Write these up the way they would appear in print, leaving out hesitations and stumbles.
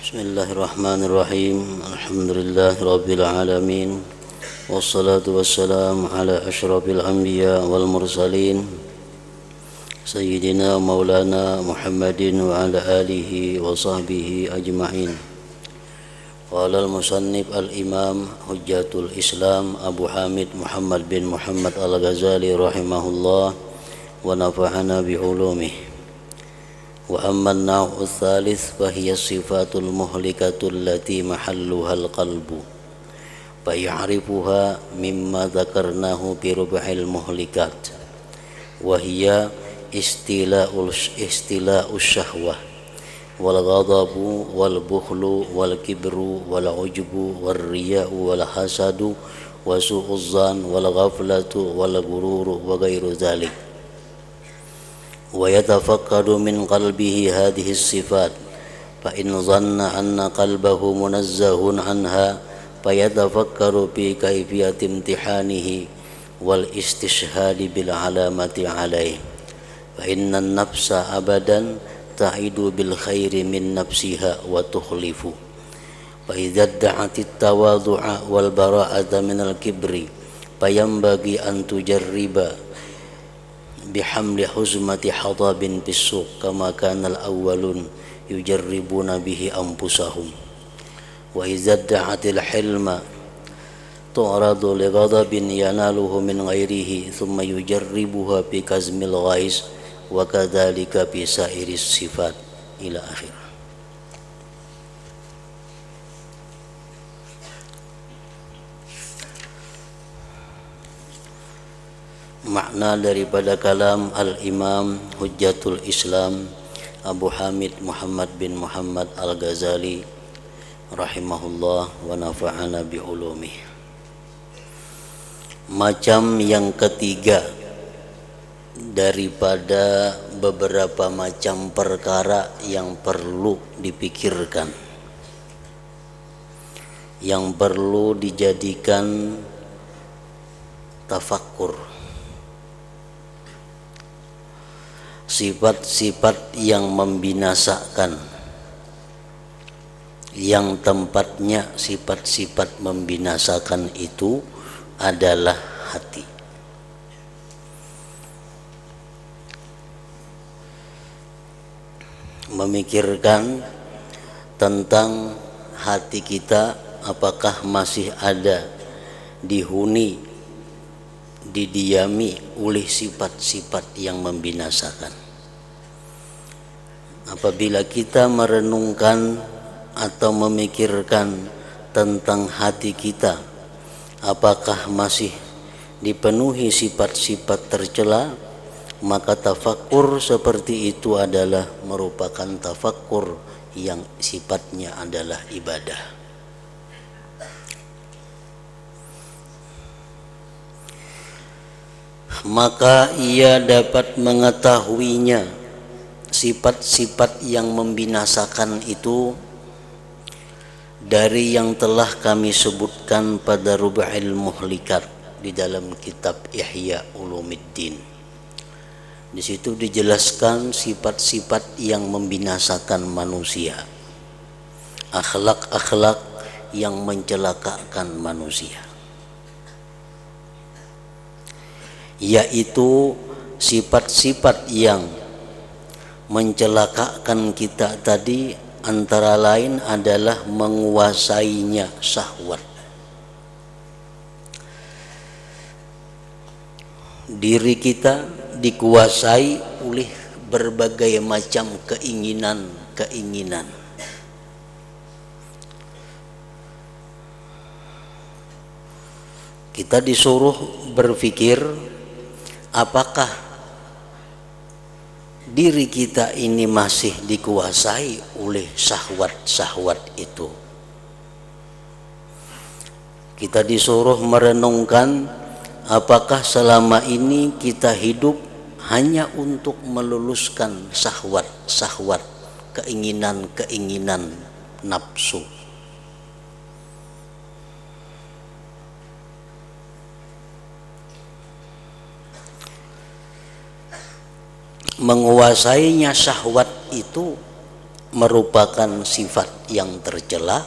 Bismillahirrahmanirrahim. Alhamdulillahirabbil alamin. Wassalatu wassalamu ala asyrafil anbiya wal mursalin Sayyidina Maulana Muhammadin wa ala alihi wa sahbihi ajma'in. Qala al-musannif al-imam Hujjatul Islam Abu Hamid Muhammad bin Muhammad al-Ghazali rahimahullah wa nafa'ana bi ulumihi. Wa amma an-naw'u ats-tsalits fa hiya sifatul muhlikatul lati mahalluha al-qalbu fa ya'rifuha mimma dzakarnahu bi rub'il muhlikat wa hiya istila'us syahwah wal ghadabu wal bukhlu wal kibru wal ujbu wal riya'u wal hasadu wa su'uz zan wal ghaflatu wal ghururu wa ghairu dzalik. ويتفقد من قلبه هذه الصفات فإن ظن أن قلبه منزه عنها فيتفكر في كيفية امتحانه والاستشهاد بالعلامة عليه فإن النفس أبدا تعد بالخير من نفسها وتخلف فإذا ادعت التواضع والبراءة من الكبر فينبغي أن تجرب bihamli huzmati hadabin bis-suq kama kana al-awwalun yujarribuna bihi anfusahum wa idza da'atil hilma tu'radu li ghadabin yanaluhu min ghairihi thumma yujarribuha bi kazmil ghais wa kadzalika bi sairis sifat ila akhir. Makna daripada kalam Al-Imam Hujjatul Islam Abu Hamid Muhammad bin Muhammad Al-Ghazali rahimahullah wa nafa'ana bi ulumih. Macam yang ketiga daripada beberapa macam perkara yang perlu dipikirkan, yang perlu dijadikan tafakkur. Sifat-sifat yang membinasakan, yang tempatnya sifat-sifat membinasakan itu adalah hati. Memikirkan tentang hati kita, apakah masih ada dihuni, didiami oleh sifat-sifat yang membinasakan. Apabila kita merenungkan atau memikirkan tentang hati kita, apakah masih dipenuhi sifat-sifat tercela, maka tafakkur seperti itu adalah merupakan tafakkur yang sifatnya adalah ibadah. Maka ia dapat mengetahuinya sifat-sifat yang membinasakan itu dari yang telah kami sebutkan pada Rub'il Muhlikat di dalam kitab Ihya Ulumuddin. Di situ dijelaskan sifat-sifat yang membinasakan manusia, akhlak-akhlak yang mencelakakan manusia, yaitu sifat-sifat yang mencelakakan kita tadi antara lain adalah menguasainya syahwat. Diri kita dikuasai oleh berbagai macam keinginan-keinginan. Kita disuruh berpikir, apakah diri kita ini masih dikuasai oleh syahwat-syahwat itu? Kita disuruh merenungkan, apakah selama ini kita hidup hanya untuk meluluskan syahwat-syahwat, keinginan-keinginan nafsu. Menguasainya syahwat itu merupakan sifat yang tercela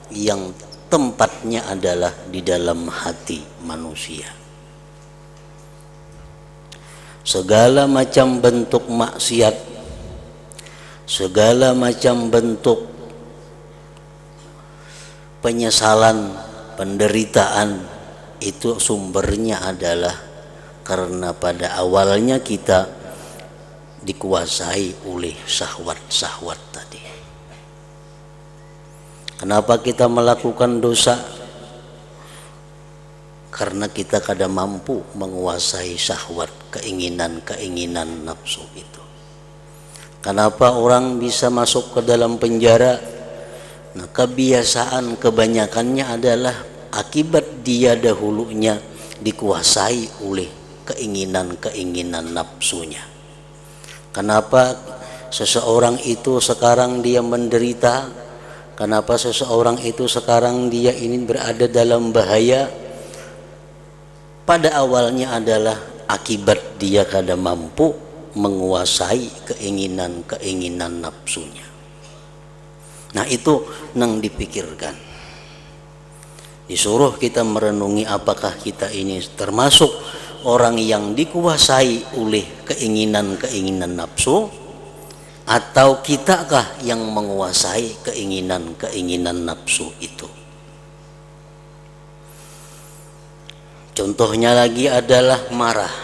yang tempatnya adalah di dalam hati manusia. Segala macam bentuk maksiat, segala macam bentuk penyesalan, penderitaan, itu sumbernya adalah karena pada awalnya kita dikuasai oleh syahwat-syahwat tadi. Kenapa kita melakukan dosa? Karena kita kada mampu menguasai syahwat, keinginan-keinginan nafsu itu. Kenapa orang bisa masuk ke dalam penjara? Nah, kebiasaan kebanyakannya adalah akibat dia dahulunya dikuasai oleh keinginan-keinginan nafsunya. Kenapa seseorang itu sekarang dia menderita? Kenapa seseorang itu sekarang dia ini berada dalam bahaya? Pada awalnya adalah akibat dia kada mampu menguasai keinginan-keinginan nafsunya. Nah, itu yang dipikirkan. Disuruh kita merenungi apakah kita ini termasuk orang yang dikuasai oleh keinginan-keinginan nafsu, atau kitakah yang menguasai keinginan-keinginan nafsu itu. Contohnya lagi adalah marah.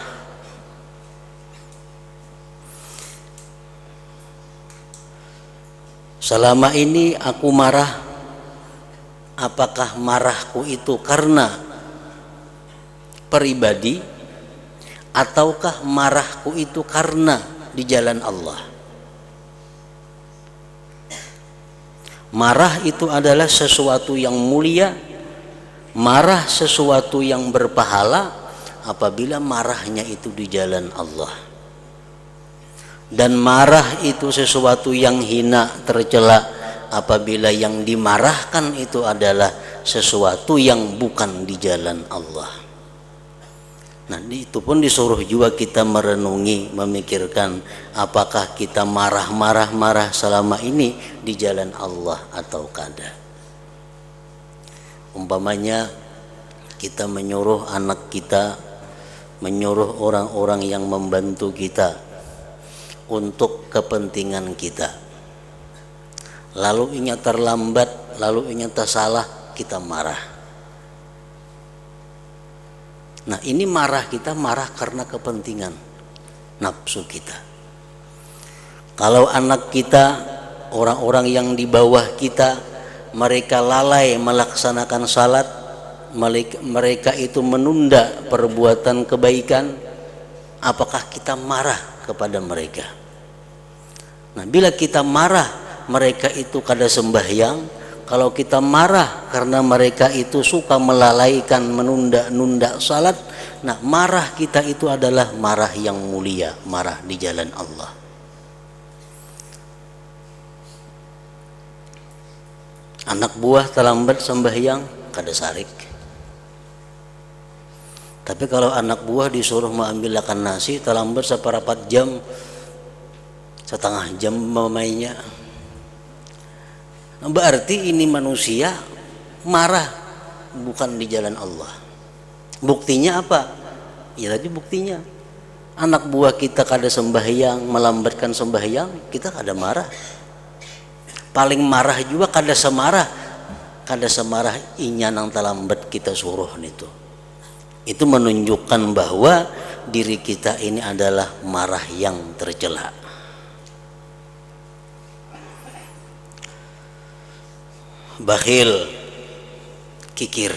Selama ini aku marah, apakah marahku itu karena pribadi, ataukah marahku itu karena di jalan Allah? Marah itu adalah sesuatu yang mulia, marah sesuatu yang berpahala apabila marahnya itu di jalan Allah. Dan marah itu sesuatu yang hina, tercela apabila yang dimarahkan itu adalah sesuatu yang bukan di jalan Allah. Nah, itu pun disuruh juga kita merenungi, memikirkan apakah kita marah selama ini di jalan Allah atau kada. Umpamanya kita menyuruh anak kita, menyuruh orang-orang yang membantu kita untuk kepentingan kita, lalu inya terlambat, lalu inya tersalah, kita marah. Nah, ini marah, kita marah karena kepentingan nafsu kita. Kalau anak kita, orang-orang yang di bawah kita, mereka lalai melaksanakan salat, mereka itu menunda perbuatan kebaikan, apakah kita marah kepada mereka? Nah, bila kita marah mereka itu kada sembahyang, kalau kita marah karena mereka itu suka melalaikan, menunda-nunda salat, nah marah kita itu adalah marah yang mulia, marah di jalan Allah. Anak buah terlambat sembahyang, kada sarik. Tapi kalau anak buah disuruh mengambil makan nasi, terlambat seperapat jam, setengah jam mamainya, berarti ini manusia marah bukan di jalan Allah. Buktinya apa? Ya tadi buktinya anak buah kita kada sembahyang, melambatkan sembahyang, kita kada marah. Paling marah juga kada semarah inya nang terlambat kita suruh itu. Itu menunjukkan bahwa diri kita ini adalah marah yang tercela. Bakhil, kikir.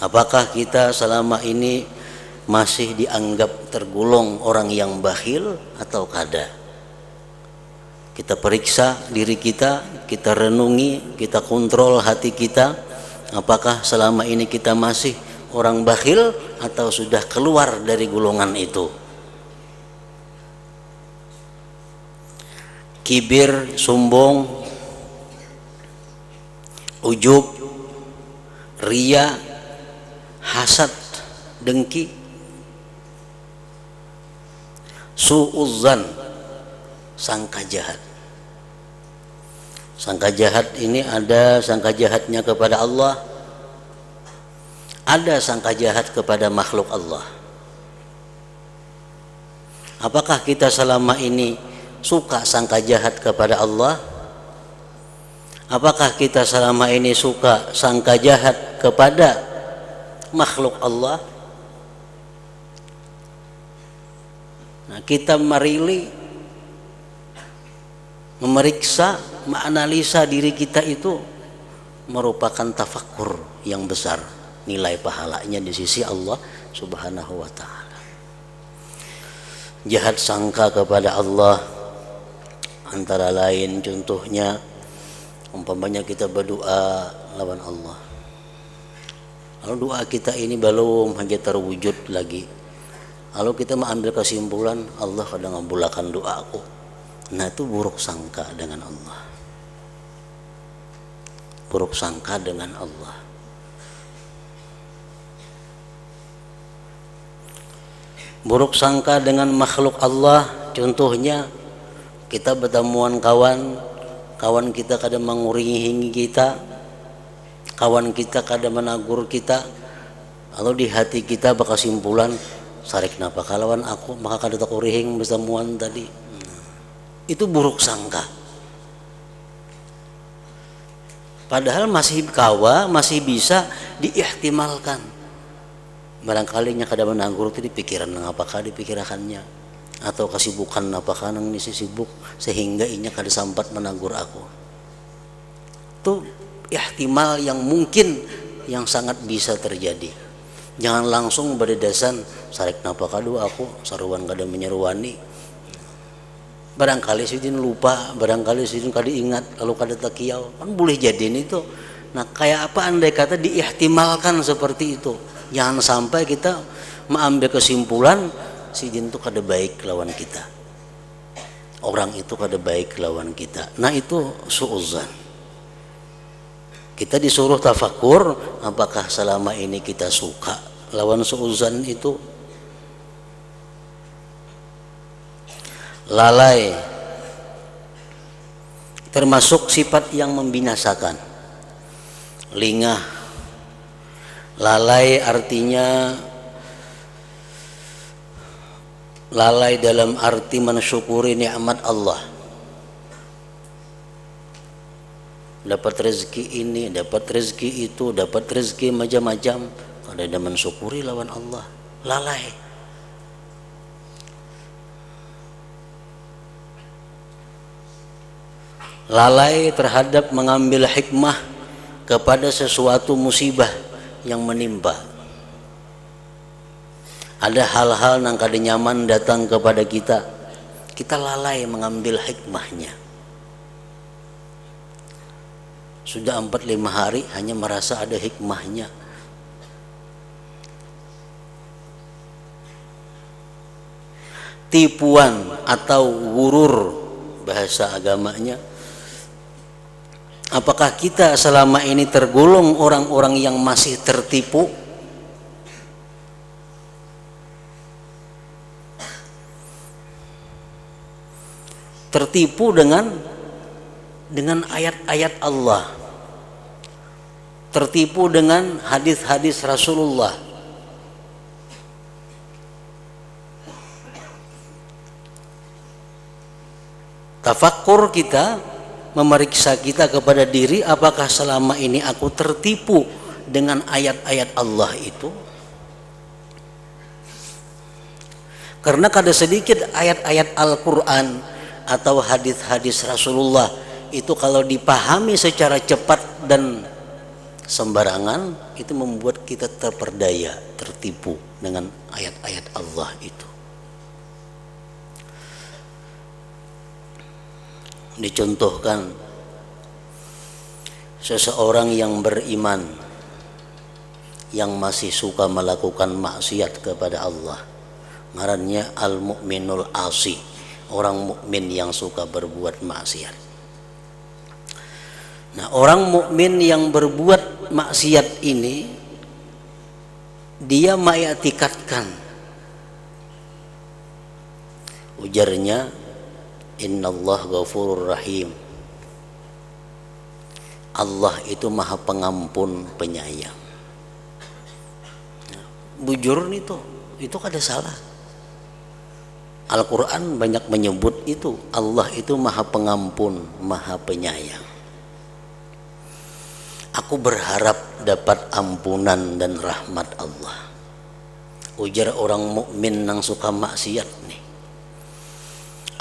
Apakah kita selama ini masih dianggap tergolong orang yang bakhil atau kada? Kita periksa diri kita, kita renungi, kita kontrol hati kita. Apakah selama ini kita masih orang bakhil atau sudah keluar dari golongan itu? Kibir, sombong, ujub, ria, hasad, dengki, su'uzzan, sangka jahat. Sangka jahat ini ada sangka jahatnya kepada Allah, ada sangka jahat kepada makhluk Allah. Apakah kita selama ini suka sangka jahat kepada Allah? Apakah kita selama ini suka sangka jahat kepada makhluk Allah? Nah, kita memeriksa, menganalisa diri kita itu merupakan tafakkur yang besar, nilai pahalanya di sisi Allah Subhanahu wa ta'ala. Jahat sangka kepada Allah antara lain contohnya umpamanya kita berdoa lawan Allah, lalu doa kita ini belum hanya terwujud lagi, lalu kita mengambil kesimpulan Allah kadang ngabulkan doaku. Nah, itu buruk sangka dengan Allah. Buruk sangka dengan Allah. Buruk sangka dengan makhluk Allah contohnya kita bertemuan kawan kita kadang menguringi kita, kawan kita kadang menagur kita, lalu di hati kita berkesimpulan sarik napa kalawan aku maka kada tak urihing bertemuan tadi. Itu buruk sangka. Padahal masih masih bisa diihtimalkan. Barangkali nya kada menanggur itu di pikiran apakah dipikirakannya, atau kesibukan apakah nang nisi sibuk sehingga inya kada sampat menanggur aku. Itu ihtimal yang mungkin yang sangat bisa terjadi. Jangan langsung berdasarkan sarik napa kadu aku saruan kada menyeruani. Barangkali sidin lupa, barangkali sidin kada ingat, lalu kada takiau, kan boleh jadi itu. Nah, kayak apa andai kata diihtimalkan seperti itu, jangan sampai kita mengambil kesimpulan sidin itu kada baik lawan kita, orang itu kada baik lawan kita. Nah, itu suudzon. Kita disuruh tafakur, apakah selama ini kita suka lawan suudzon itu. Lalai termasuk sifat yang membinasakan. Lingah, lalai artinya lalai dalam arti mensyukuri nikmat Allah. Dapat rezeki ini, dapat rezeki itu, dapat rezeki macam-macam, kada ada mensyukuri lawan Allah. Lalai. Lalai terhadap mengambil hikmah kepada sesuatu musibah yang menimpa. Ada hal-hal yang kada nyaman datang kepada kita, kita lalai mengambil hikmahnya. Sudah 4-5 hari hanya merasa ada hikmahnya. Tipuan atau gurur bahasa agamanya. Apakah kita selama ini tergolong orang-orang yang masih tertipu? Tertipu dengan ayat-ayat Allah, tertipu dengan hadis-hadis Rasulullah. Tafakkur kita, memeriksa kita kepada diri, apakah selama ini aku tertipu dengan ayat-ayat Allah itu? Karena kada sedikit ayat-ayat Al-Quran atau hadis-hadis Rasulullah itu kalau dipahami secara cepat dan sembarangan, itu membuat kita terperdaya, tertipu dengan ayat-ayat Allah itu. Dicontohkan seseorang yang beriman yang masih suka melakukan maksiat kepada Allah, ngarannya al-mu'minul asi, orang mukmin yang suka berbuat maksiat. Nah, orang mukmin yang berbuat maksiat ini dia ma'iktikadkan, ujarnya Innallaha ghafurur rahim. Allah itu maha pengampun penyayang. Bujur itu kada salah. Al-Quran banyak menyebut itu, Allah itu maha pengampun, maha penyayang. Aku berharap dapat ampunan dan rahmat Allah. Ujar orang mukmin yang suka maksiat nih.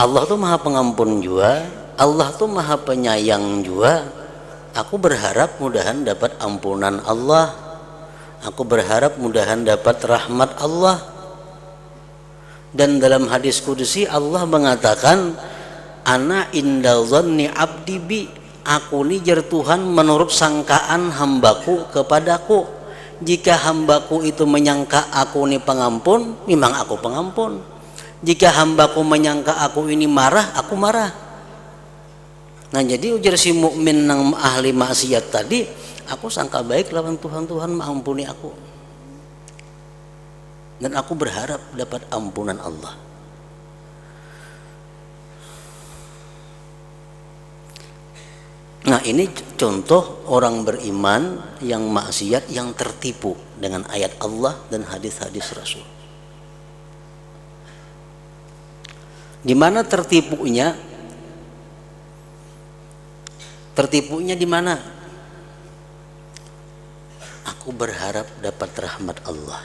Allah tuh maha pengampun juga, Allah tuh maha penyayang juga. Aku berharap mudahan dapat ampunan Allah. Aku berharap mudahan dapat rahmat Allah. Dan dalam hadis qudsi Allah mengatakan, ana inda dhanni abdi bi, aku ni jar Tuhan menurut sangkaan hambaku kepadaku. Jika hambaku itu menyangka aku ini pengampun, memang aku pengampun. Jika hambaku menyangka aku ini marah, aku marah. Nah jadi ujar si mukmin nang ahli maksiat tadi, aku sangka baik lawan Tuhan, Tuhan mengampuni aku. Dan aku berharap dapat ampunan Allah. Nah ini contoh orang beriman yang maksiat yang tertipu dengan ayat Allah dan hadis-hadis Rasul. Di mana tertipunya? Tertipunya di mana? Aku berharap dapat rahmat Allah.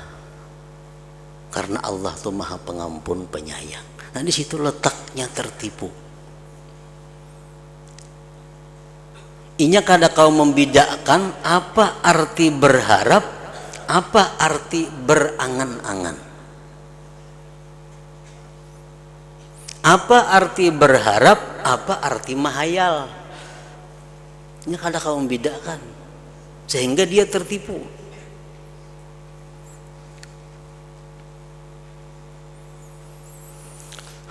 Karena Allah tuh maha pengampun penyayang. Nah di situ letaknya tertipu. Inya kada kau membedakan apa arti berharap, apa arti berangan-angan. Apa arti berharap, apa arti mahayal. Inya kada kau membedakan, sehingga dia tertipu.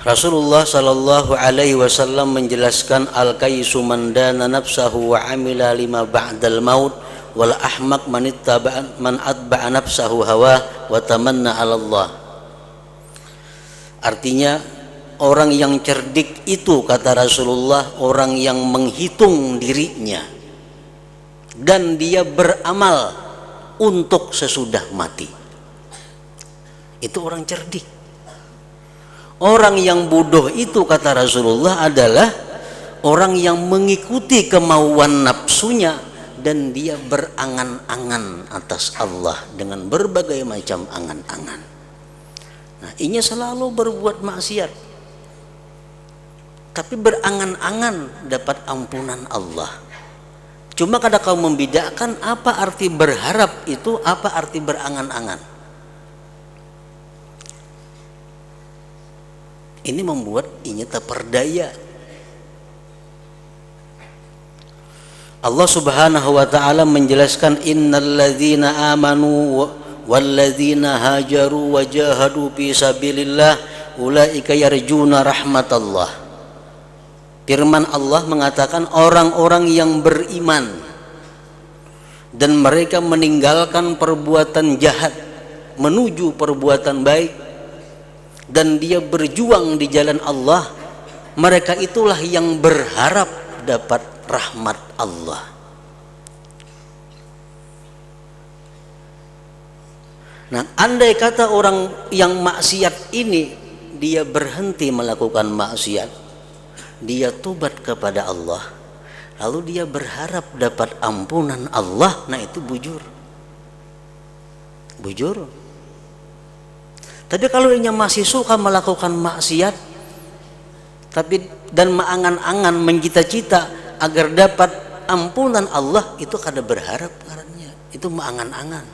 Rasulullah sallallahu alaihi wasallam menjelaskan al-kaisu man dana nafsahu wa amila lima ba'dal maut wal ahmaq man atba'a nafsahu hawa wa tamanna 'ala Allah. Artinya orang yang cerdik itu, kata Rasulullah, orang yang menghitung dirinya dan dia beramal untuk sesudah mati. Itu orang cerdik. Orang yang bodoh itu, kata Rasulullah, adalah orang yang mengikuti kemauan nafsunya dan dia berangan-angan atas Allah dengan berbagai macam angan-angan. Nah, ini selalu berbuat maksiat, tapi berangan-angan dapat ampunan Allah. Cuma kadang kau membedakan apa arti berharap itu, apa arti berangan-angan. Ini membuat inya terperdaya. Allah Subhanahu wa taala menjelaskan, innalladzina amanu walladzina hajaru wajahadu fi sabilillah ulaika yarjuna rahmatallah. Firman Allah mengatakan orang-orang yang beriman dan mereka meninggalkan perbuatan jahat menuju perbuatan baik dan dia berjuang di jalan Allah, mereka itulah yang berharap dapat rahmat Allah. Nah, andai kata orang yang maksiat ini dia berhenti melakukan maksiat, dia tobat kepada Allah, lalu dia berharap dapat ampunan Allah, nah itu bujur. Tapi kalau dia masih suka melakukan maksiat, tapi dan mengangan-angan mencita-cita agar dapat ampunan Allah, itu kada berharap karena itu mengangan-angan.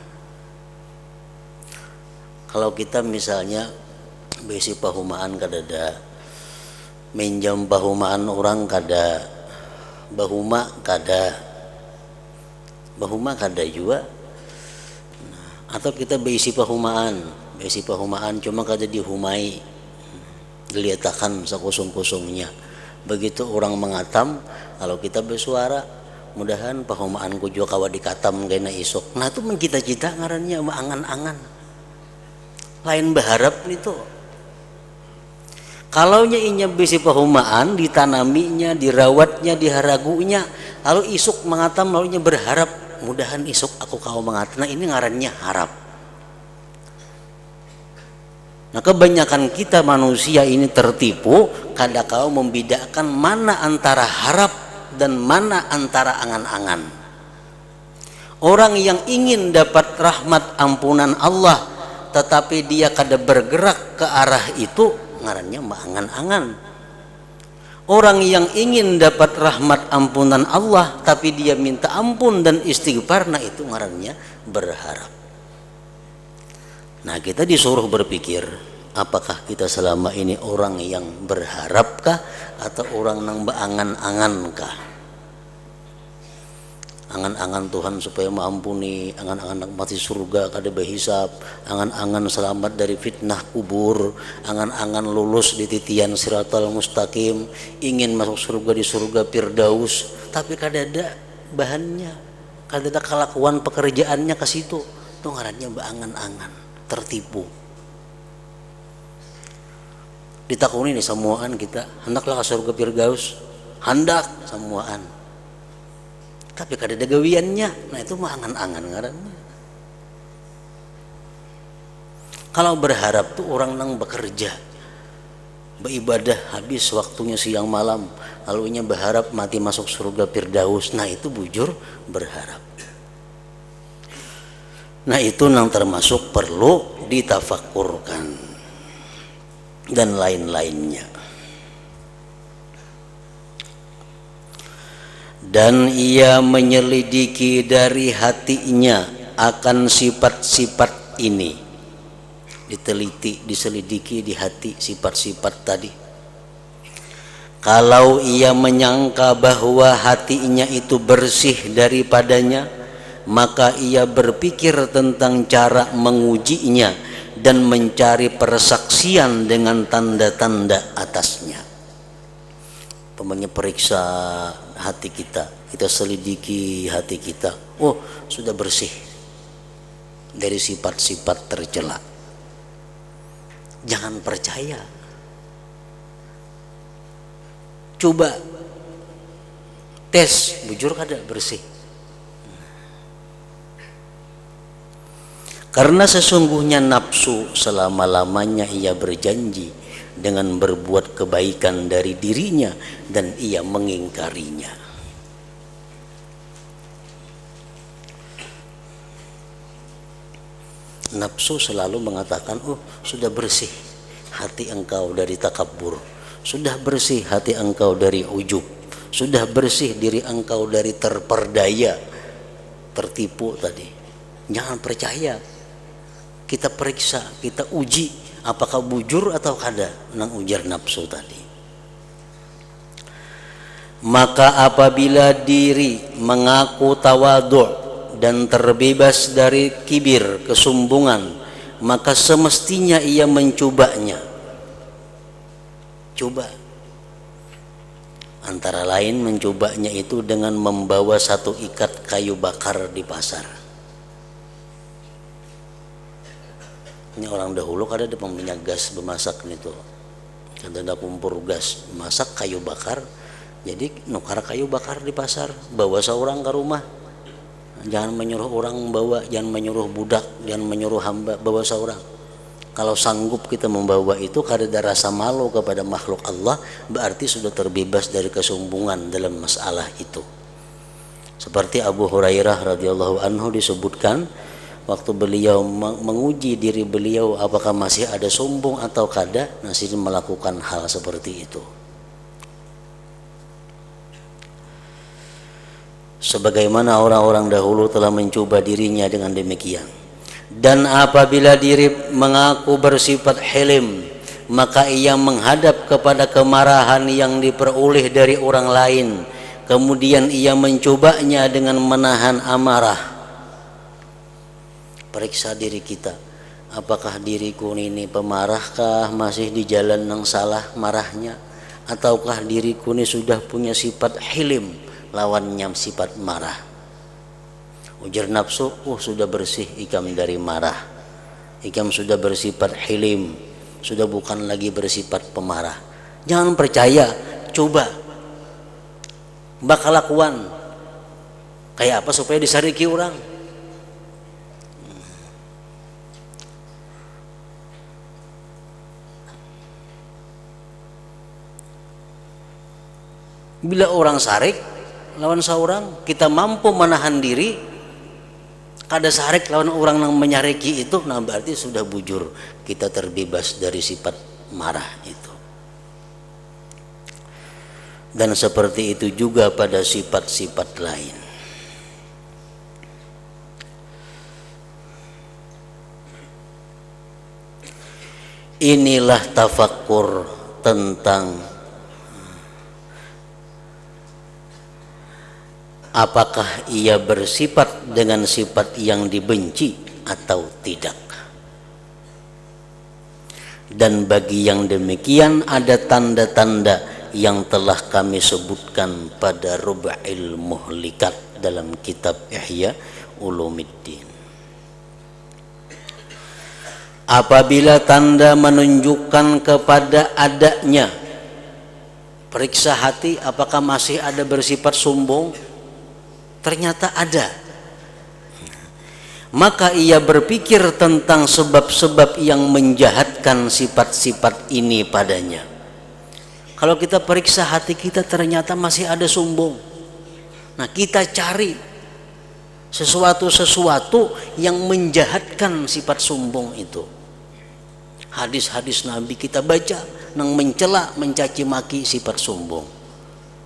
Kalau kita misalnya besi pahumaan kadada, minjam pahumaan orang kada, bahuma kada juga. Nah, atau kita besi pahumaan cuma kada dihumai, diletakkan sekosong-kosongnya. Begitu orang mengatam, kalau kita bersuara, mudahan pahumaanku juga kawa dikatam kena isok. Nah itu mencita-cita ngarannya mengangan-angan. Lain berharap itu. Kalaunya inya bisi pahumaan, ditanaminya, dirawatnya, diharagunya, lalu isuk mengatam, lalu inya berharap mudahan isuk aku kau mengatam. Nah ini ngarannya harap. Nah kebanyakan kita manusia ini tertipu, kadang kau membedakan mana antara harap dan mana antara angan-angan. Orang yang ingin dapat rahmat ampunan Allah, tetapi dia kada bergerak ke arah itu, ngarannya angan-angan. Orang yang ingin dapat rahmat ampunan Allah tapi dia minta ampun dan istighfar, nah itu ngarannya berharap. Nah kita disuruh berpikir, apakah kita selama ini orang yang berharapkah atau orang yang beangan-angankah? Angan-angan Tuhan supaya mengampuni, angan-angan mati surga kada berhisab, angan-angan selamat dari fitnah kubur, angan-angan lulus di titian siratal mustaqim, ingin masuk surga di surga Firdaus, tapi kada ada bahannya, kada ada kelakuan pekerjaannya ke situ. Itu ngarannya beangan-angan, tertipu. Ditakuni nih semuaan kita, hendaklah ke surga Firdaus, hendak semuaan. Tapi kada ada gawiannya, nah itu mah angan-angan ngarannya. Kalau berharap tuh orang nang bekerja, beribadah habis waktunya siang malam, lalu nya berharap mati masuk surga Firdaus, nah itu bujur berharap. Nah itu nang termasuk perlu ditafakurkan dan lain-lainnya. Dan ia menyelidiki dari hatinya akan sifat-sifat ini, diteliti, diselidiki di hati sifat-sifat tadi. Kalau ia menyangka bahwa hatinya itu bersih daripadanya, maka ia berpikir tentang cara mengujinya dan mencari persaksian dengan tanda-tanda atasnya. Pemanya periksa hati kita, kita selidiki hati kita. Oh, sudah bersih dari sifat-sifat tercela. Jangan percaya. Coba tes, bujur kada bersih. Karena sesungguhnya nafsu selama-lamanya ia berjanji dengan berbuat kebaikan dari dirinya dan ia mengingkarinya. Nafsu selalu mengatakan, oh sudah bersih hati engkau dari takabur, sudah bersih hati engkau dari ujub, sudah bersih diri engkau dari terperdaya, tertipu tadi. Jangan percaya. Kita periksa, kita uji apakah bujur atau kada nang ujar nafsu tadi. Maka apabila diri mengaku tawadhu dan terbebas dari kibir, kesombongan, maka semestinya ia mencobanya. Coba. Antara lain mencobanya itu dengan membawa satu ikat kayu bakar di pasar. Ini orang dahulu kada ada peminyak gas bemasak itu, kada ada kompor gas, masak kayu bakar. Jadi nukar kayu bakar di pasar, bawa seorang ke rumah. Jangan menyuruh orang bawa, jangan menyuruh budak, jangan menyuruh hamba, bawa seorang. Kalau sanggup kita membawa itu, kada ada rasa malu kepada makhluk Allah, berarti sudah terbebas dari kesombongan dalam masalah itu. Seperti Abu Hurairah radhiyallahu anhu disebutkan, waktu beliau menguji diri beliau apakah masih ada sombong atau kada, masih melakukan hal seperti itu. Sebagaimana orang-orang dahulu telah mencoba dirinya dengan demikian. Dan apabila diri mengaku bersifat hilim, maka ia menghadap kepada kemarahan yang diperoleh dari orang lain, kemudian ia mencobanya dengan menahan amarah. Periksa diri kita, apakah diriku ini pemarahkah, masih di jalan yang salah marahnya, ataukah diriku ini sudah punya sifat hilim, lawannya sifat marah. Ujar nafsu, sudah bersih ikam dari marah, ikam sudah bersifat hilim, sudah bukan lagi bersifat pemarah. Jangan percaya, coba bakal lakuan kayak apa supaya disariki orang. Bila orang sarik lawan seorang, kita mampu menahan diri, kada sarik lawan orang yang menyariki itu, nah berarti sudah bujur, kita terbebas dari sifat marah itu. Dan seperti itu juga pada sifat-sifat lain. Inilah tafakkur tentang apakah ia bersifat dengan sifat yang dibenci atau tidak. Dan bagi yang demikian ada tanda-tanda yang telah kami sebutkan pada Rub'il Muhlikat dalam kitab Ihya Ulumuddin. Apabila tanda menunjukkan kepada adanya, periksa hati apakah masih ada bersifat sombong, ternyata ada, maka ia berpikir tentang sebab-sebab yang menjahatkan sifat-sifat ini padanya. Kalau kita periksa hati kita ternyata masih ada sombong, nah kita cari sesuatu yang menjahatkan sifat sombong itu. Hadis-hadis Nabi kita baca yang mencela, mencaci maki sifat sombong.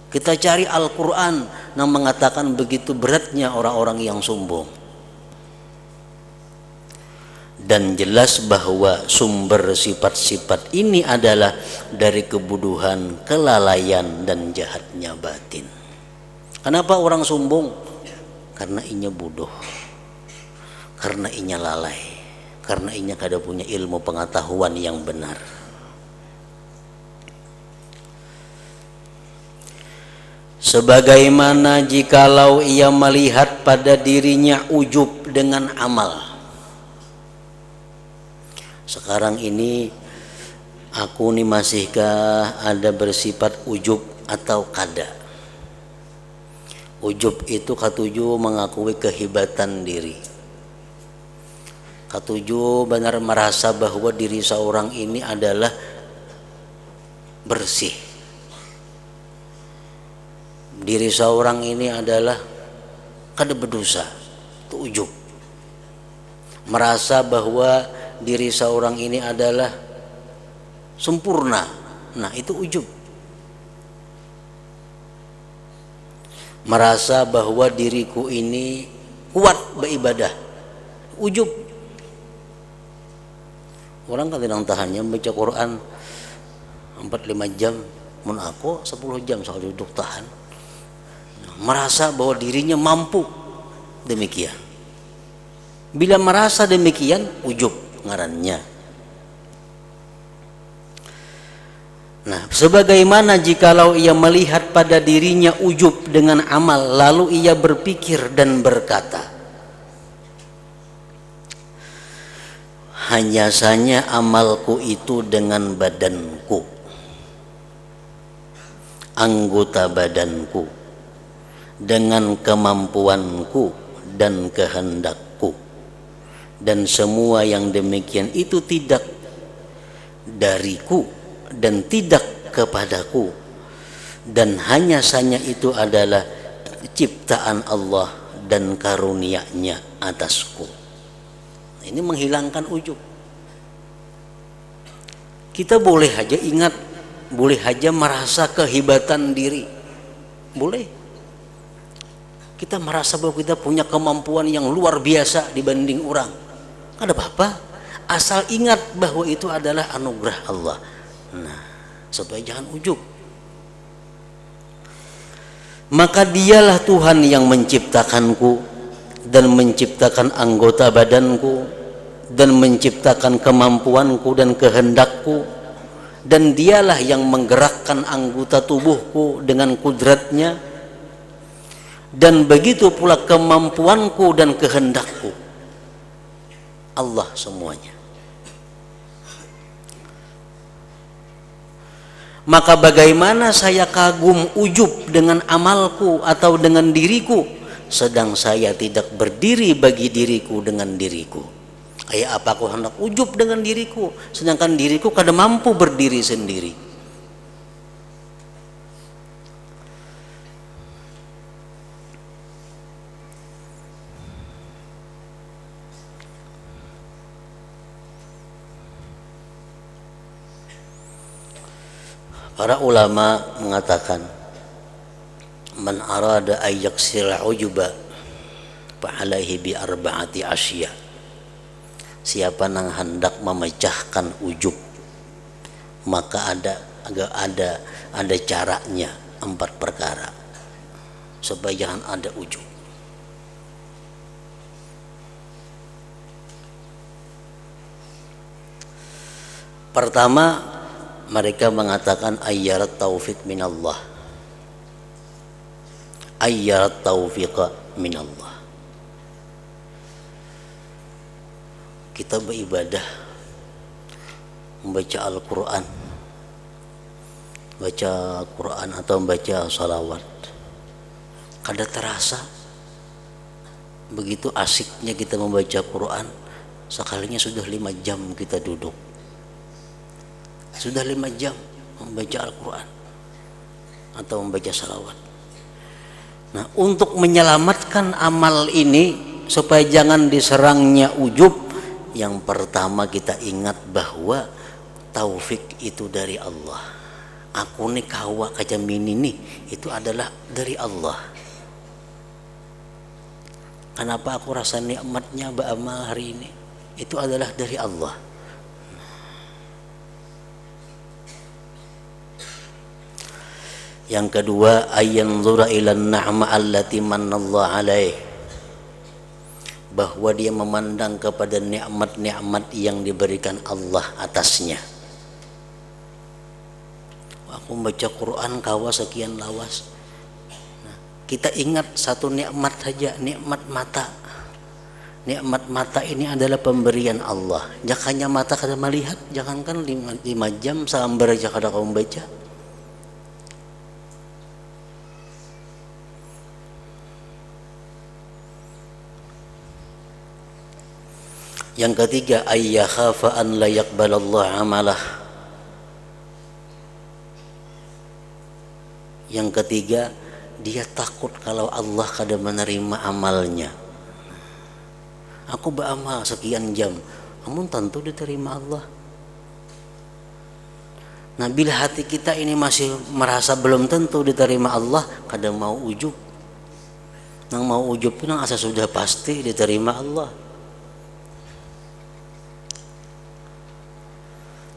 Kita cari Al-Quran yang mengatakan begitu beratnya orang-orang yang sombong. Dan jelas bahwa sumber sifat-sifat ini adalah dari kebodohan, kelalaian, dan jahatnya batin. Kenapa orang sombong? Karena inya bodoh, karena inya lalai, karena inya kada punya ilmu pengetahuan yang benar. Sebagaimana jikalau ia melihat pada dirinya ujub dengan amal. Sekarang ini aku nih masihkah ada bersifat ujub atau kada? Ujub itu katuju mengakui kehebatan diri. Katuju benar merasa bahwa diri seorang ini adalah bersih. Diri seorang ini adalah kada berdosa. Itu ujub. Merasa bahwa diri seorang ini adalah sempurna. Nah, itu ujub. Merasa bahwa diriku ini kuat beribadah. Ujub. Orang kan tidak tahannya baca Quran 4-5 jam, mun aku 10 jam soal duduk tahan. Merasa bahwa dirinya mampu demikian. Bila merasa demikian, ujub ngarannya. Nah, sebagaimana jikalau ia melihat pada dirinya ujub dengan amal, lalu ia berpikir dan berkata, hanya saja amalku itu dengan badanku, anggota badanku, dengan kemampuanku dan kehendakku, dan semua yang demikian itu tidak dariku dan tidak kepadaku, dan hanya saja itu adalah ciptaan Allah dan karunia-Nya atasku. Ini menghilangkan ujub. Kita boleh aja ingat, boleh aja merasa kehebatan diri, boleh. Kita merasa bahwa kita punya kemampuan yang luar biasa dibanding orang, ada apa-apa, asal ingat bahwa itu adalah anugerah Allah. Nah, supaya jangan ujub. Maka dialah Tuhan yang menciptakanku dan menciptakan anggota badanku dan menciptakan kemampuanku dan kehendakku, dan dialah yang menggerakkan anggota tubuhku dengan kudratnya, dan begitu pula kemampuanku dan kehendakku. Allah semuanya. Maka bagaimana saya kagum ujub dengan amalku atau dengan diriku, sedang saya tidak berdiri bagi diriku dengan diriku. Kayak apa aku hendak ujub dengan diriku, sedangkan diriku kada mampu berdiri sendiri. Para ulama mengatakan, man arada ayyaksira ujuba fa'alaihi bi arba'ati asya. Siapa yang hendak memecahkan ujub, maka ada caranya, 4 perkara supaya jangan ada ujub. Pertama, mereka mengatakan ayyarat taufik minallah, ayyarat taufiqa minallah. Kita beribadah, membaca Al-Quran, baca Quran atau membaca salawat, kada terasa begitu asiknya kita membaca Quran, sekalinya sudah 5 jam kita duduk, sudah 5 jam membaca Al-Quran atau membaca salawat. Nah, untuk menyelamatkan amal ini supaya jangan diserangnya ujub, yang pertama kita ingat bahwa taufik itu dari Allah. Aku nih kawa kajamin ini itu adalah dari Allah. Kenapa aku rasa nikmatnya beramal hari ini? Itu adalah dari Allah. Yang kedua, ayyanzura ilan na'ma allati manallahu alaih, bahwa dia memandang kepada nikmat-nikmat yang diberikan Allah atasnya. Aku membaca Quran kawa sekian lawas. Nah, kita ingat satu nikmat saja, nikmat mata. Nikmat mata ini adalah pemberian Allah. Jakanya mata kada melihat, jangankan 5 jam sambar aja kada kau membaca. Yang ketiga, ayyakhafa an la yaqbalallahu amalah. Yang ketiga, dia takut kalau Allah kada menerima amalnya. Aku beramal sekian jam, namun tentu diterima Allah. Nah, bila hati kita ini masih merasa belum tentu diterima Allah, kada mau ujub. Nang mau ujub itu nang asa sudah pasti diterima Allah.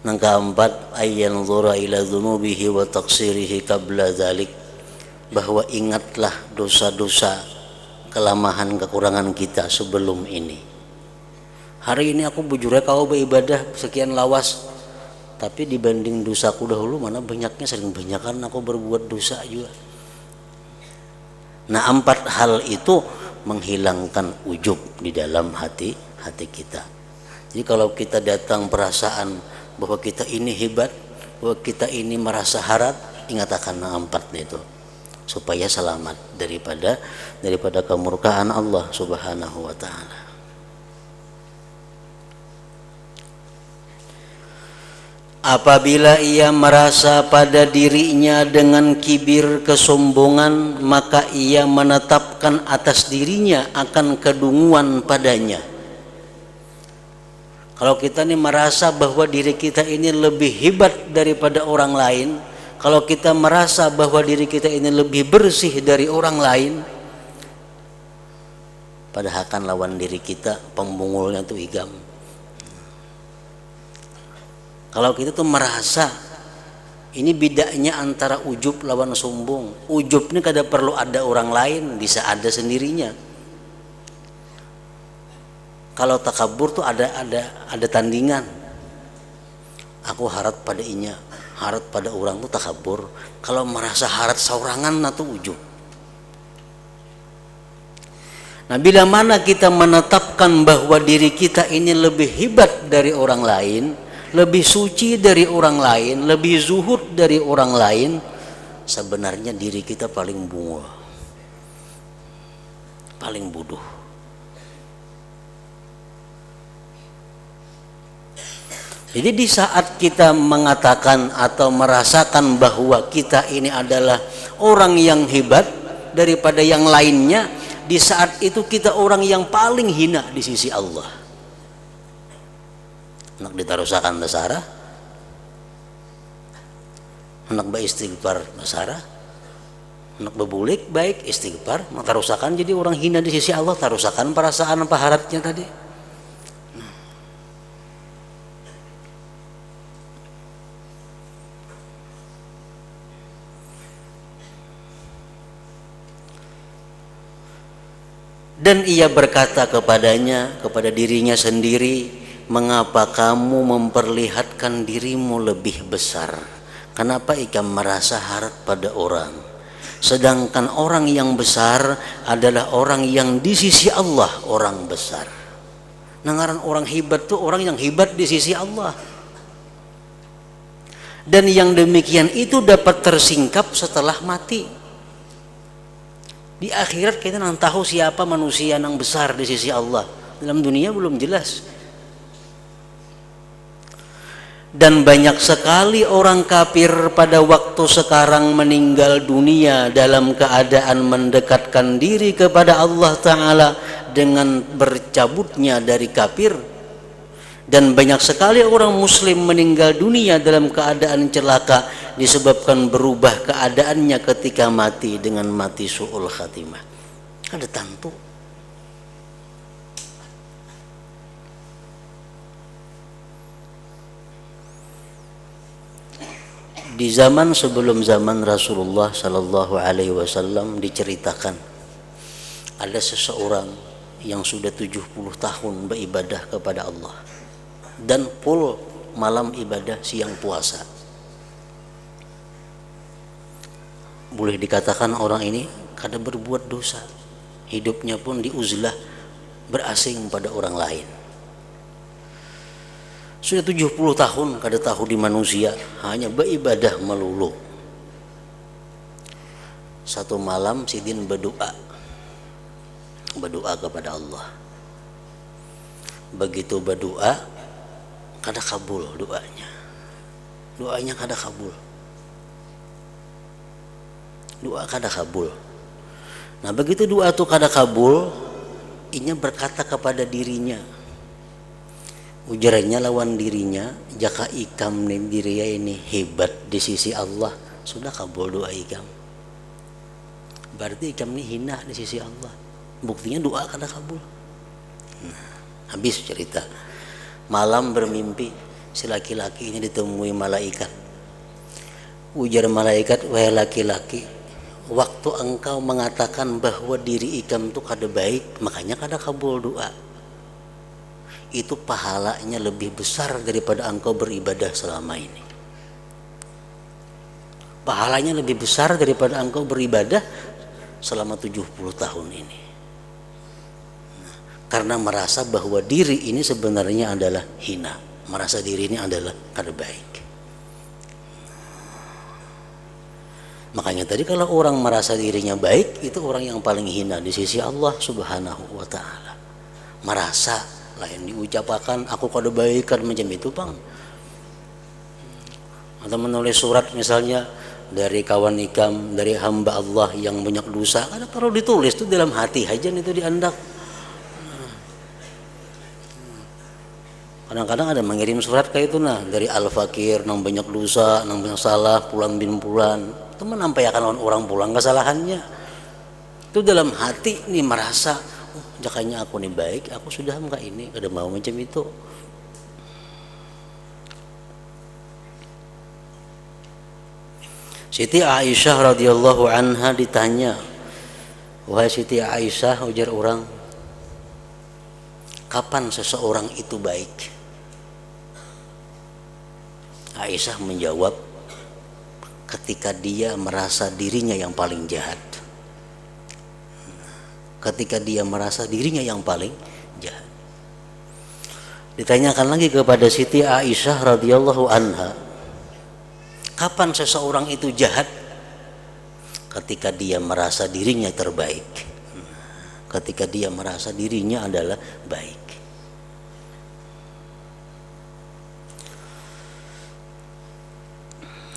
Yang keempat, ayyanzura ila dzunubihi wa taqsirihi qabla dzalik, bahwa ingatlah dosa-dosa, kelemahan, kekurangan kita sebelum ini. Hari ini aku bujurnya kau beribadah sekian lawas, tapi dibanding dosaku dahulu mana banyaknya, sering banyakan aku berbuat dosa juga. Nah, 4 hal itu menghilangkan ujub di dalam hati kita. Jadi kalau kita datang perasaan bahwa kita ini hebat, bahwa kita ini merasa harap, ingat akan 4 itu supaya selamat daripada kemurkaan Allah Subhanahu wa taala. Apabila ia merasa pada dirinya dengan kibir, kesombongan, maka ia menetapkan atas dirinya akan kedunguan padanya. Kalau kita ini merasa bahwa diri kita ini lebih hebat daripada orang lain, kalau kita merasa bahwa diri kita ini lebih bersih dari orang lain, padahal kan lawan diri kita pembungulnya tuh igam. Kalau kita tuh merasa, ini bedanya antara ujub lawan sombong. Ujub ini kada perlu ada orang lain, bisa ada sendirinya. Kalau takabur tuh ada tandingan. Aku harap pada inya, harap pada orang tuh takabur. Kalau merasa harap saurangan nah tuh ujub. Nah, bila mana kita menetapkan bahwa diri kita ini lebih hebat dari orang lain, lebih suci dari orang lain, lebih zuhud dari orang lain, sebenarnya diri kita paling bunga, paling bodoh. Jadi di saat kita mengatakan atau merasakan bahwa kita ini adalah orang yang hebat daripada yang lainnya, di saat itu kita orang yang paling hina di sisi Allah. Nak ditarusakan dasara, nak beristighfar dasara, nak bebulik baik istighfar, nak tarusakan jadi orang hina di sisi Allah, tarusakan perasaan paharatnya tadi. Dan ia berkata kepadanya, kepada dirinya sendiri, mengapa kamu memperlihatkan dirimu lebih besar? Kenapa ikam merasa harap pada orang? Sedangkan orang yang besar adalah orang yang di sisi Allah orang besar. Nangaran orang hebat tuh orang yang hebat di sisi Allah. Dan yang demikian itu dapat tersingkap setelah mati. Di akhirat kita nang tahu siapa manusia yang besar di sisi Allah. Dalam dunia belum jelas. Dan banyak sekali orang kafir pada waktu sekarang meninggal dunia dalam keadaan mendekatkan diri kepada Allah Ta'ala dengan bercabutnya dari kafir. Dan banyak sekali orang muslim meninggal dunia dalam keadaan celaka disebabkan berubah keadaannya ketika mati dengan mati su'ul khatimah. Ada tentu. Di zaman sebelum zaman Rasulullah Sallallahu Alaihi Wasallam diceritakan ada seseorang yang sudah 70 tahun beribadah kepada Allah dan full malam ibadah siang puasa. Boleh dikatakan orang ini kada berbuat dosa, hidupnya pun diuzlah berasing pada orang lain. Sudah 70 tahun kada tahu di manusia, hanya beribadah melulu. Satu malam Sidin berdoa kepada Allah. Begitu berdoa, kada kabul doanya kada kabul. Doa kada kabul. Nah begitu doa itu kada kabul, inya berkata kepada dirinya, ujarannya lawan dirinya, jaka ikam nih dirinya ini hebat di sisi Allah, sudah kabul doa ikam. Berarti ikam ini hina di sisi Allah. Buktinya doa kada kabul. Nah, habis cerita. Malam bermimpi si laki-laki ini ditemui malaikat. Ujar malaikat, wahai laki-laki, waktu engkau mengatakan bahwa diri ikam itu kada baik, makanya kada kabul doa. Itu pahalanya lebih besar daripada engkau beribadah selama ini. Pahalanya lebih besar daripada engkau beribadah selama 70 tahun ini. Karena merasa bahwa diri ini sebenarnya adalah hina, merasa diri ini adalah kada baik. Makanya tadi kalau orang merasa dirinya baik, itu orang yang paling hina di sisi Allah Subhanahu wa Ta'ala. Merasa, lain diucapkan aku kada baik kan macam itu bang. Atau menulis surat misalnya dari kawan ikam, dari hamba Allah yang banyak dosa, kada perlu ditulis itu dalam hati aja itu diandak. Kadang-kadang ada mengirim surat kayak itu nah dari Al-Fakir nang banyak dosa, nang banyak salah, Pulan bin Pulan. Itu menampaikan orang pulang kesalahannya. Itu dalam hati nih merasa, jakanya aku nih baik, aku sudah enggak ini, kada mau macam itu. Siti Aisyah radhiyallahu anha ditanya, wahai Siti Aisyah, ujar orang, kapan seseorang itu baik? Aisyah menjawab, ketika dia merasa dirinya yang paling jahat. Ketika dia merasa dirinya yang paling jahat. Ditanyakan lagi kepada Siti Aisyah radhiyallahu anha, kapan seseorang itu jahat? Ketika dia merasa dirinya terbaik, ketika dia merasa dirinya adalah baik.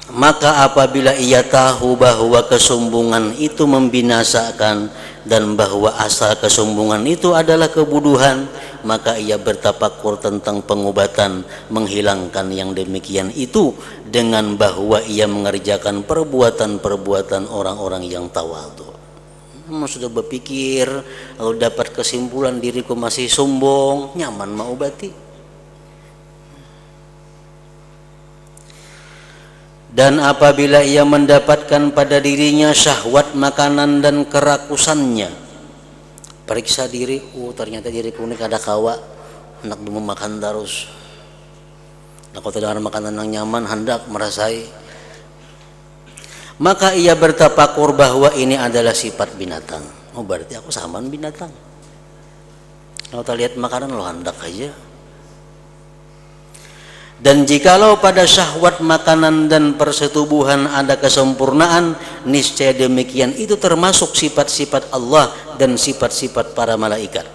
Maka apabila ia tahu bahwa kesombongan itu membinasakan dan bahwa asal kesombongan itu adalah kebuduhan, maka ia bertafakur tentang pengobatan menghilangkan yang demikian itu dengan bahwa ia mengerjakan perbuatan-perbuatan orang-orang yang tawadhu. Namun sudah berpikir, kalau dapat kesimpulan diriku masih sombong, nyaman mau obati. Dan apabila ia mendapatkan pada dirinya syahwat makanan dan kerakusannya, periksa diri, ternyata diriku ini kada kawa, hendak mau makan terus. Nah, kalau tidak ada makanan yang nyaman, hendak merasai. Maka ia bertafakur bahwa ini adalah sifat binatang. Oh, berarti aku samaan binatang. Kalau kita lihat makanan lo hendak aja. Dan jikalau pada syahwat makanan dan persetubuhan ada kesempurnaan, niscaya demikian itu termasuk sifat-sifat Allah dan sifat-sifat para malaikat.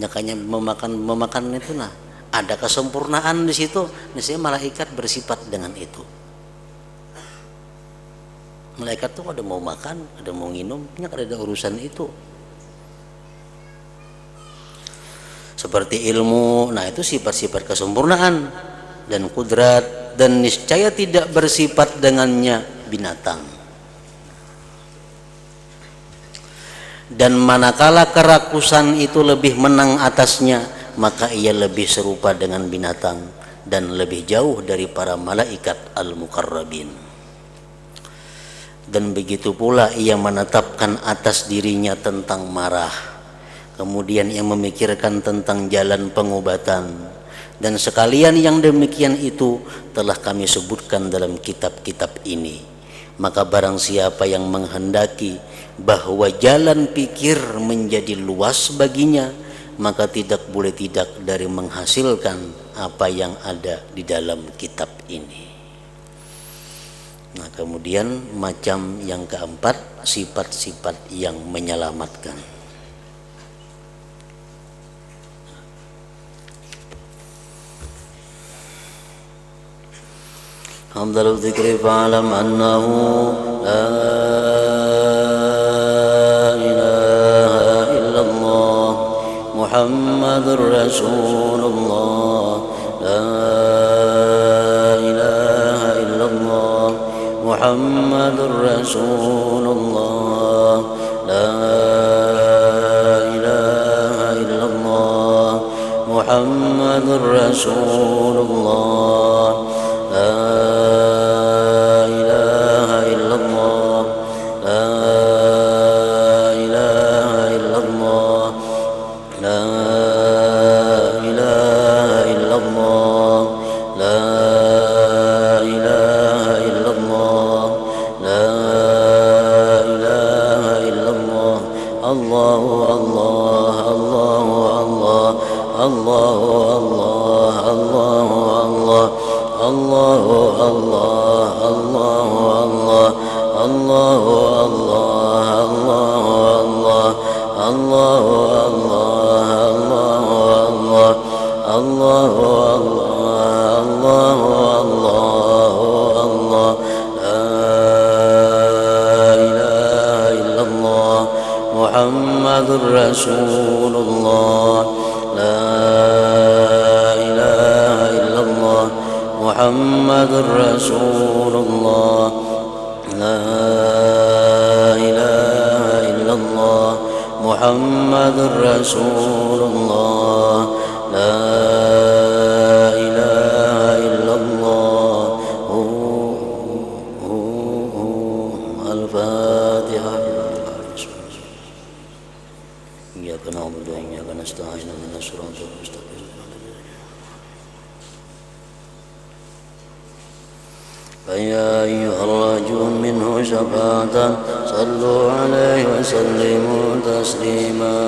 Makanya memakan itu ada kesempurnaan di situ, niscaya malaikat bersifat dengan itu. Malaikat tuh ada mau makan, ada mau minum, ada urusan itu. Seperti ilmu, nah itu sifat-sifat kesempurnaan dan kudrat, dan niscaya tidak bersifat dengannya binatang. Dan manakala kerakusan itu lebih menang atasnya, maka ia lebih serupa dengan binatang dan lebih jauh dari para malaikat al-muqarrabin. Dan begitu pula ia menetapkan atas dirinya tentang marah, kemudian yang memikirkan tentang jalan pengobatan, dan sekalian yang demikian itu telah kami sebutkan dalam kitab-kitab ini. Maka barang siapa yang menghendaki bahwa jalan pikir menjadi luas baginya, maka tidak boleh tidak dari menghasilkan apa yang ada di dalam kitab ini. Nah, kemudian macam yang keempat, sifat-sifat yang menyelamatkan. أفضل الذكر فاعلم أنه لا إله إلا الله محمد رسول الله لا إله إلا الله محمد رسول الله لا إله إلا الله محمد رسول الله لا إله إلا الله لا إله إلا الله لا إله إلا الله لا إله إلا الله لا إله إلا الله الله الله الله الله الله الله الله الله الله الله الله الله الله الله الله الله الله لا إله إلا الله محمد رسول الله لا إله إلا الله محمد رسول الله لا إله إلا الله محمد رسول الله لا إله إلا الله الفاتحة. إياك نعبد وإياك نستعين اهدنا الصراط المستقيم. فيا أيها الراجون منه شفاعة صلوا عليه وسلموا تسليما.